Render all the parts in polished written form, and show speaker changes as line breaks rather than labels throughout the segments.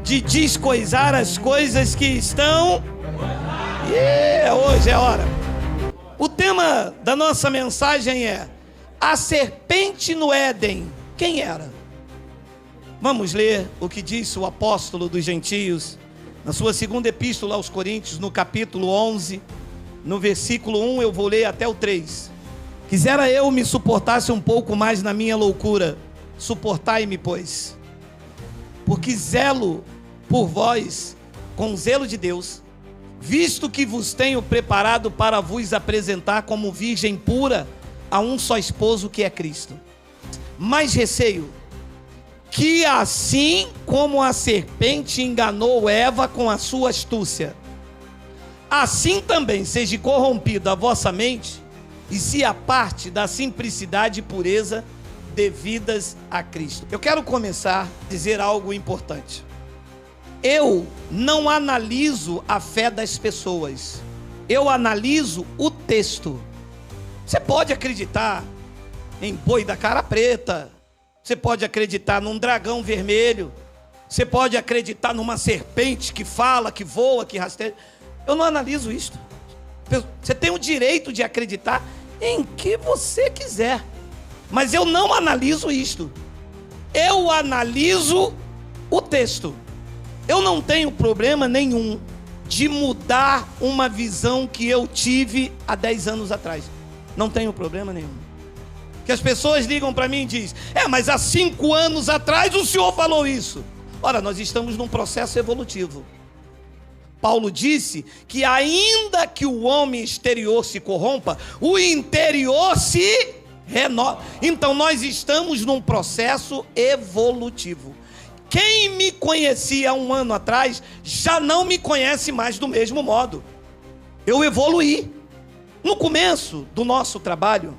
de descoisar as coisas que estão... hoje é hora. O tema da nossa mensagem é a serpente no Éden. Quem era? Vamos ler o que disse o apóstolo dos gentios na sua segunda epístola aos Coríntios, no capítulo 11, no versículo 1, eu vou ler até o 3. Quisera eu me suportasse um pouco mais na minha loucura, suportai-me, pois, porque zelo por vós com zelo de Deus, visto que vos tenho preparado para vos apresentar como virgem pura a um só esposo, que é Cristo. Mas receio que, assim como a serpente enganou Eva com a sua astúcia, assim também seja corrompida a vossa mente e se aparte da simplicidade e pureza devidas a Cristo. Eu quero começar a dizer algo importante. Eu não analiso a fé das pessoas, eu analiso o texto. Você pode acreditar em boi da cara preta, você pode acreditar num dragão vermelho, você pode acreditar numa serpente que fala, que voa, que rasteja. Eu não analiso isto. Você tem o direito de acreditar em que você quiser, mas eu não analiso isto. Eu analiso o texto. Eu não tenho problema nenhum de mudar uma visão que eu tive há 10 anos atrás. Não tenho problema nenhum. Que as pessoas ligam para mim e dizem: mas há 5 anos atrás o senhor falou isso. Ora, nós estamos num processo evolutivo. Paulo disse que ainda que o homem exterior se corrompa, o interior se renova. Então nós estamos num processo evolutivo. Quem me conhecia há 1 ano atrás já não me conhece mais do mesmo modo. Eu evoluí. No começo do nosso trabalho,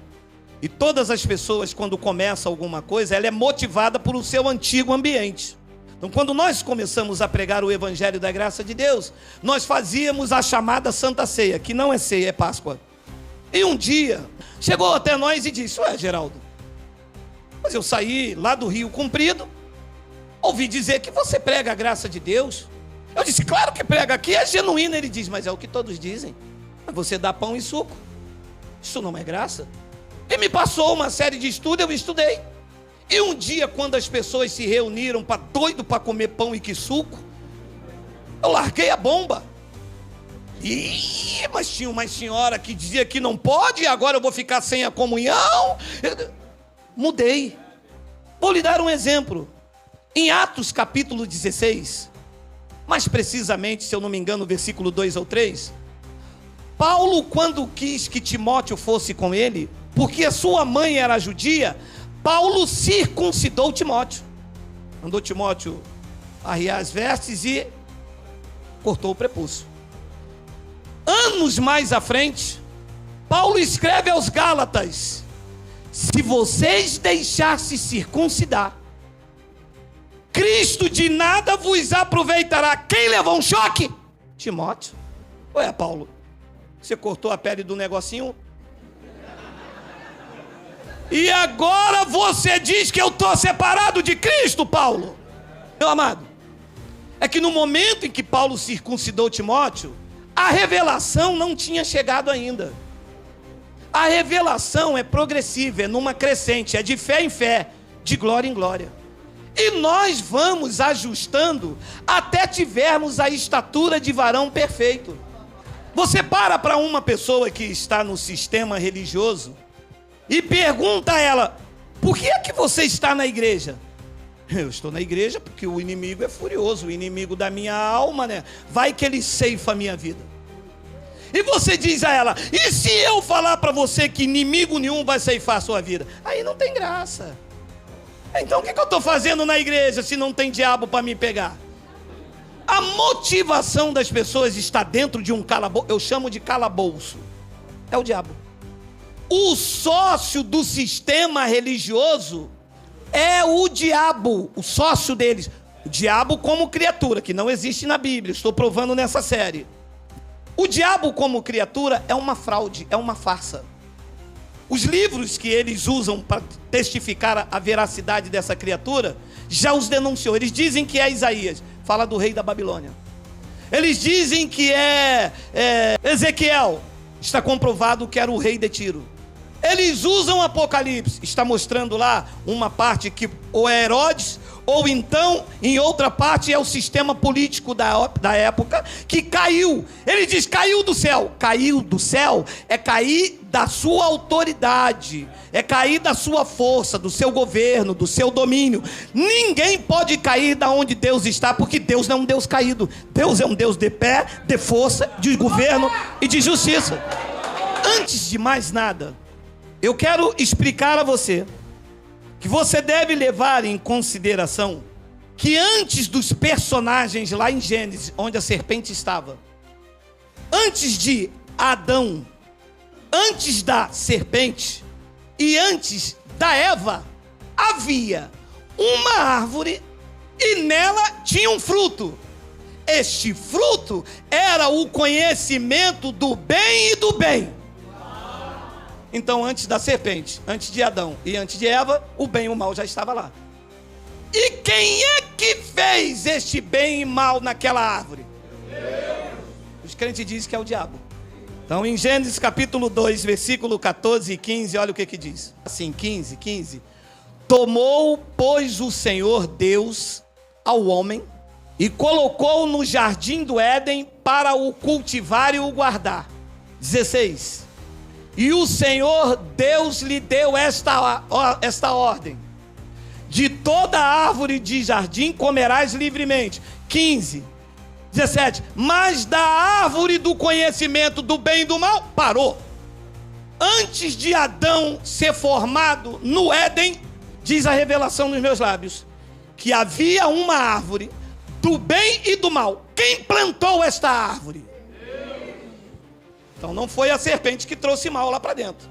e todas as pessoas, quando começam alguma coisa, ela é motivada por o seu antigo ambiente. Então, quando nós começamos a pregar o Evangelho da Graça de Deus, nós fazíamos a chamada Santa Ceia, que não é ceia, é Páscoa. E um dia, chegou até nós e disse: Geraldo, mas eu saí lá do Rio Comprido, ouvi dizer que você prega a graça de Deus. Eu disse: claro que prega, aqui é genuíno. Ele diz: mas é o que todos dizem, você dá pão e suco, isso não é graça? E me passou uma série de estudos, eu estudei. E um dia, quando as pessoas se reuniram doido para comer pão e que suco, eu larguei a bomba. Mas tinha uma senhora que dizia que não pode, e agora eu vou ficar sem a comunhão. Mudei. Vou lhe dar um exemplo. Em Atos capítulo 16, mais precisamente, se eu não me engano, versículo 2 ou 3, Paulo, quando quis que Timóteo fosse com ele, porque a sua mãe era judia, Paulo circuncidou Timóteo. Mandou Timóteo arriar as vestes e cortou o prepúcio. Anos mais à frente, Paulo escreve aos Gálatas: se vocês deixassem circuncidar, Cristo de nada vos aproveitará. Quem levou um choque? Timóteo. Ué, Paulo, você cortou a pele do negocinho? E agora você diz que eu estou separado de Cristo, Paulo? Meu amado, é que no momento em que Paulo circuncidou Timóteo, a revelação não tinha chegado ainda. A revelação é progressiva, é numa crescente, é de fé em fé, de glória em glória. E nós vamos ajustando até tivermos a estatura de varão perfeito. Você para uma pessoa que está no sistema religioso e pergunta a ela: por que é que você está na igreja? Eu estou na igreja porque o inimigo é furioso, o inimigo da minha alma, né? Vai que ele ceifa a minha vida. E você diz a ela: e se eu falar para você que inimigo nenhum vai ceifar a sua vida? Aí não tem graça. Então o que eu estou fazendo na igreja se não tem diabo para me pegar? A motivação das pessoas está dentro de um calabouço. Eu chamo de calabouço. É o diabo. O sócio do sistema religioso é o diabo, o sócio deles. O diabo como criatura, que não existe na Bíblia, estou provando nessa série. O diabo como criatura é uma fraude, é uma farsa. Os livros que eles usam para testificar a veracidade dessa criatura já os denunciou. Eles dizem que é Isaías. fala do rei da Babilônia. Eles dizem que é Ezequiel, está comprovado que era o rei de Tiro. Eles usam Apocalipse, está mostrando lá uma parte que ou é Herodes, ou então, em outra parte, é o sistema político da época, que caiu. Ele diz, caiu do céu. Caiu do céu é cair da sua autoridade, é cair da sua força, do seu governo, do seu domínio. Ninguém pode cair da onde Deus está, porque Deus não é um Deus caído. Deus é um Deus de pé, de força, de governo e de justiça. Antes de mais nada, eu quero explicar a você que você deve levar em consideração que antes dos personagens lá em Gênesis, onde a serpente estava, antes de Adão, antes da serpente e antes da Eva, havia uma árvore e nela tinha um fruto. Este fruto era o conhecimento do bem e do bem. Então, antes da serpente, antes de Adão e antes de Eva, o bem e o mal já estava lá. E quem é que fez este bem e mal naquela árvore? Os crentes dizem que é o diabo. Então, em Gênesis capítulo 2, versículo 14 e 15, olha o que diz. Assim, 15. Tomou, pois, o Senhor Deus ao homem e colocou-o no jardim do Éden para o cultivar e o guardar. 16. E o Senhor Deus lhe deu esta ordem: de toda árvore de jardim comerás livremente. 15, 17. Mas da árvore do conhecimento do bem e do mal, parou. Antes de Adão ser formado no Éden, diz a revelação nos meus lábios, que havia uma árvore do bem e do mal. Quem plantou esta árvore? Então não foi a serpente que trouxe mal lá para dentro.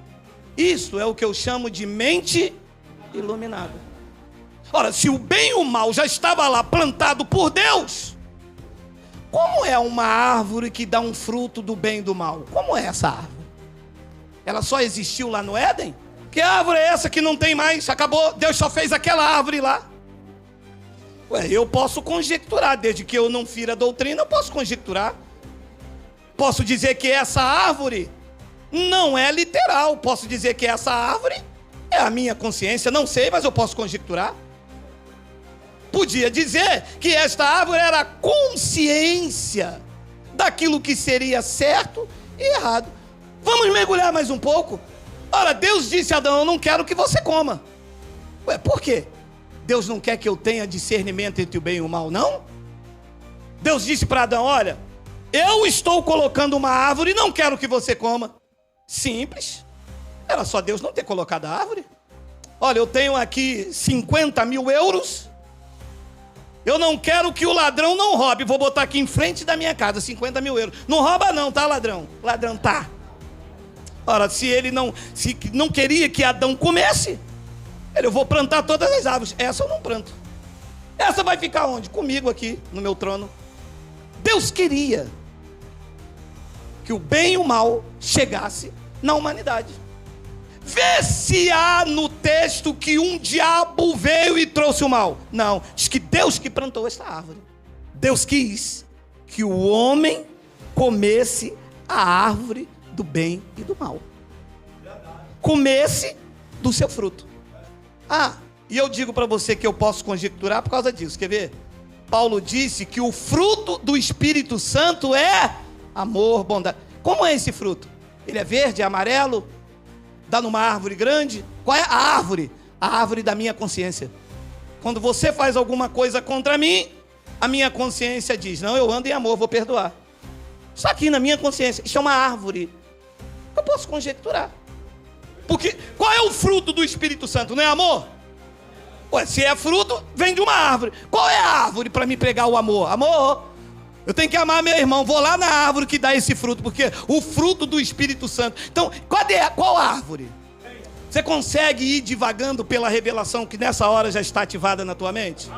Isso é o que eu chamo de mente iluminada. Ora, se o bem e o mal já estava lá plantado por Deus, como é uma árvore que dá um fruto do bem e do mal? Como é essa árvore? Ela só existiu lá no Éden? Que árvore é essa que não tem mais? Acabou, Deus só fez aquela árvore lá. Ué, eu posso conjecturar, desde que eu não fira a doutrina, eu posso conjecturar. Posso dizer que essa árvore não é literal. Posso dizer que essa árvore é a minha consciência. Não sei, mas eu posso conjecturar. Podia dizer que esta árvore era a consciência daquilo que seria certo e errado. Vamos mergulhar mais um pouco. Ora, Deus disse a Adão, eu não quero que você coma. Ué, por quê? Deus não quer que eu tenha discernimento entre o bem e o mal, não? Deus disse para Adão, olha, eu estou colocando uma árvore e não quero que você coma. Simples. Era só Deus não ter colocado a árvore. Olha, eu tenho aqui 50 mil euros. Eu não quero que o ladrão não roube. Vou botar aqui em frente da minha casa 50 mil euros. Não rouba não, tá, ladrão? Ladrão, tá. Ora, se ele não queria que Adão comesse, eu vou plantar todas as árvores. Essa eu não planto. Essa vai ficar onde? Comigo aqui, no meu trono. Deus queria que o bem e o mal chegasse na humanidade. Vê se há no texto que um diabo veio e trouxe o mal. Não, diz que Deus que plantou esta árvore. Deus quis que o homem comesse a árvore do bem e do mal. Comesse do seu fruto. E eu digo para você que eu posso conjecturar por causa disso. Quer ver? Paulo disse que o fruto do Espírito Santo é amor, bondade. Como é esse fruto? Ele é verde, é amarelo? Dá numa árvore grande? Qual é a árvore? A árvore da minha consciência. Quando você faz alguma coisa contra mim, a minha consciência diz, não, eu ando em amor, vou perdoar. Isso aqui na minha consciência, isso é uma árvore. Eu posso conjecturar. Porque qual é o fruto do Espírito Santo? Não é amor? Ué, se é fruto, vem de uma árvore. Qual é a árvore para me pregar o amor? Amor. Eu tenho que amar meu irmão. Vou lá na árvore que dá esse fruto, porque o fruto do Espírito Santo. Então, qual árvore? Você consegue ir divagando pela revelação que nessa hora já está ativada na tua mente?